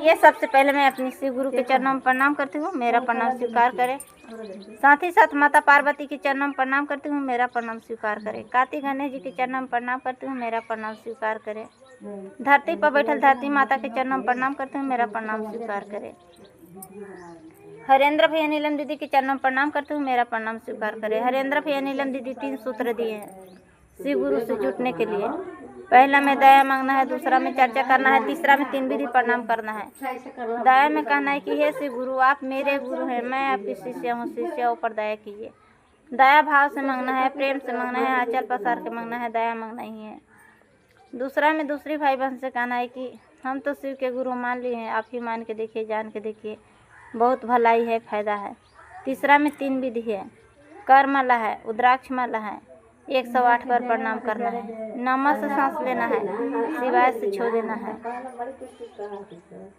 आइए, सबसे पहले मैं अपनी शिव गुरु के चरणों में प्रणाम करती हूँ, मेरा प्रणाम स्वीकार करें। साथ ही साथ माता पार्वती के चरणों में प्रणाम करती हूँ, मेरा प्रणाम स्वीकार करें। कार्तिक गणेश जी के चरणों में प्रणाम करती हूँ, मेरा प्रणाम स्वीकार करें। धरती पर बैठल धरती माता के चरणों में प्रणाम करती हूँ, मेरा प्रणाम स्वीकार करें। हरेंद्र भैया नीलम दीदी के चरणों में प्रणाम करती हूँ, मेरा प्रणाम स्वीकार करें। हरेंद्र भैया नीलम दीदी 3 सूत्र दिए हैं शिव गुरु से जुटने के लिए। पहला में दया मांगना है, दूसरा में चर्चा करना है, तीसरा में 3 विधि प्रणाम करना है। दया में कहना है कि हे शिव गुरु, आप मेरे गुरु हैं, मैं आपकी शिष्य हूँ, शिष्यों पर दया कीजिए। दया भाव से मांगना है, प्रेम से मांगना है, आंचल पसार के मांगना है, दया मांगना ही है। दूसरा में दूसरी भाई बहन से कहना है कि हम तो शिव के गुरु मान लिए हैं, आप ही मान के देखिए, जान के देखिए, बहुत भलाई है, फायदा है। तीसरा में 3 विधि है, कर माला है, उद्राक्ष माला है, 108 बार प्रणाम करना है, नमः से सांस लेना है, शिवाय से छो देना है।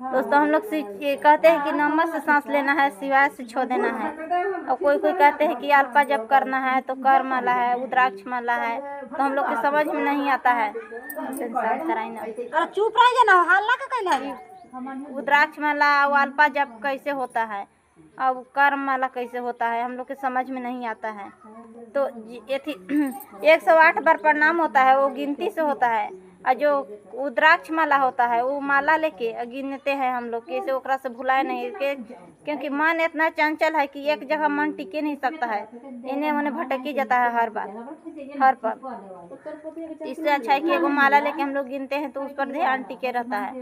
दोस्तों, हम लोग कहते हैं कि नमः से सांस लेना है, शिवाय से छो देना है, और कोई कहते हैं कि अल्पा जप करना है, तो कर माला है, उद्राक्ष माला है, तो हम लोग के समझ में नहीं आता है। चुप रहिए ना, हल्ला का कैला। उद्राक्ष माला और अल्पा जप कैसे होता है, अब कर्म माला कैसे होता है, हम लोग के समझ में नहीं आता है। तो ये 108 बार प्रणाम होता है, वो गिनती से होता है। और जो उद्राक्ष माला होता है, वो माला लेके गिनते हैं हम लोग, कैसे ओकरा से भुलाए नहीं क्योंकि मन इतना चंचल है कि एक जगह मन टिके नहीं सकता है, इन्हें उन्हें भटकी जाता है हर बार हर पल। इससे अच्छा है कि एगो माला लेके हम लोग गिनते हैं, तो उस पर ध्यान टिके रहता है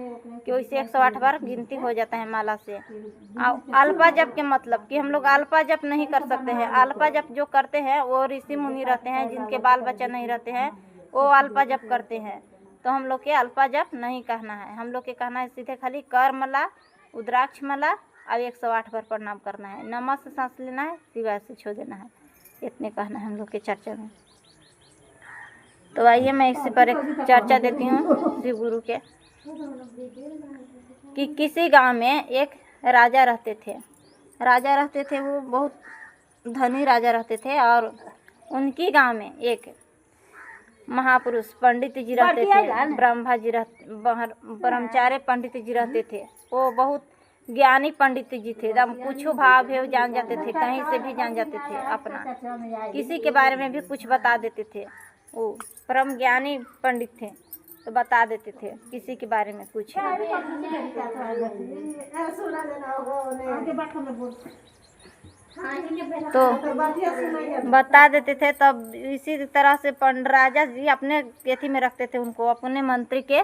कि वैसे 108 बार गिनती हो जाता है माला से। अल्पा जप के मतलब कि हम लोग अल्पा जप नहीं कर सकते हैं। अल्पा जप जो करते हैं वो ऋषि मुनि रहते हैं, जिनके बाल बच्चा नहीं रहते हैं, वो अल्पा जप करते हैं। तो हम लोग के अल्पा जप नहीं कहना है, हम लोग के कहना है सीधे खाली कर माला, उद्राक्ष माला और 108 बार प्रणाम करना है, नमः से सांस लेना है, शिवाय से छो देना है, इतने कहना है हम लोग के चर्चा में। तो आइए, मैं इसी पर एक चर्चा देती हूँ शिव गुरु के। कि किसी गांव में एक राजा रहते थे। वो बहुत धनी राजा रहते थे, और उनकी गांव में एक महापुरुष पंडित जी रहते थे, ब्रह्मचारी पंडित जी रहते थे। वो बहुत ज्ञानी पंडित जी थे, एकदम कुछ भाव है जान जाते थे, कहीं से भी जान जाते थे, अपना किसी के बारे में भी कुछ बता देते थे। वो परम ज्ञानी पंडित थे, तो बता देते थे किसी के बारे में कुछ। तो बता देते थे। तब इसी तरह से राजा जी अपने एथी में रखते थे, उनको अपने मंत्री के